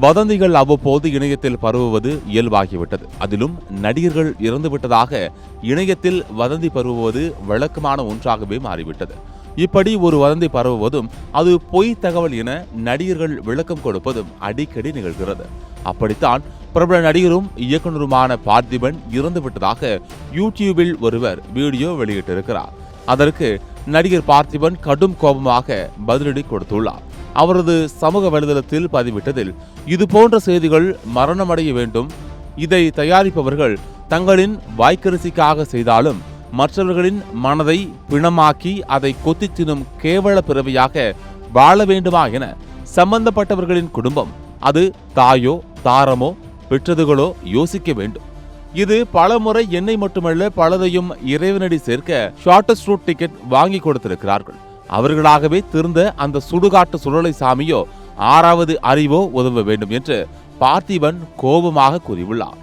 வதந்திகள் அவ்வப்போது இணையத்தில் பரவுவது இயல்பாகிவிட்டது. அதிலும் நடிகர்கள் இறந்துவிட்டதாக இணையத்தில் வதந்தி பரவுவது வழக்கமான ஒன்றாகவே மாறிவிட்டது. இப்படி ஒரு வதந்தி பரவுவதும் அது பொய் தகவல் என நடிகர்கள் விளக்கம் கொடுப்பதும் அடிக்கடி நிகழ்கிறது. அப்படித்தான் பிரபல நடிகரும் இயக்குனருமான பார்த்திபன் இறந்துவிட்டதாக யூடியூபில் ஒருவர் வீடியோ வெளியிட்டிருக்கிறார். அதற்கு நடிகர் பார்த்திபன் கடும் கோபமாக பதிலடி கொடுத்துள்ளார். அவரது சமூக வலைதளத்தில் பதிவிட்டதில், இது போன்ற செய்திகள் மரணமடைய வேண்டும். இதை தயாரிப்பவர்கள் தங்களின் வாய்க்கரிசிக்காக செய்தாலும் மற்றவர்களின் மனதை பிணமாக்கி அதை கொத்தித் தின்னும் கேவல பிறவியாக வாழ வேண்டுமா என சம்பந்தப்பட்டவர்களின் குடும்பம், அது தாயோ தாரமோ பெற்றதுகளோ யோசிக்க வேண்டும். இது பல முறை என்னை மட்டுமல்ல பலதையும் இறைவனடி சேர்க்க ஷார்ட்டஸ்ட் ரூட் டிக்கெட் வாங்கி கொடுத்திருக்கிறார்கள். அவர்களாகவே திருந்த அந்த சுடுகாட்டு சுழலை சாமியோ 6வது அறிவோ உதவ வேண்டும் என்று பார்த்திபன் கோபமாக கூறியுள்ளார்.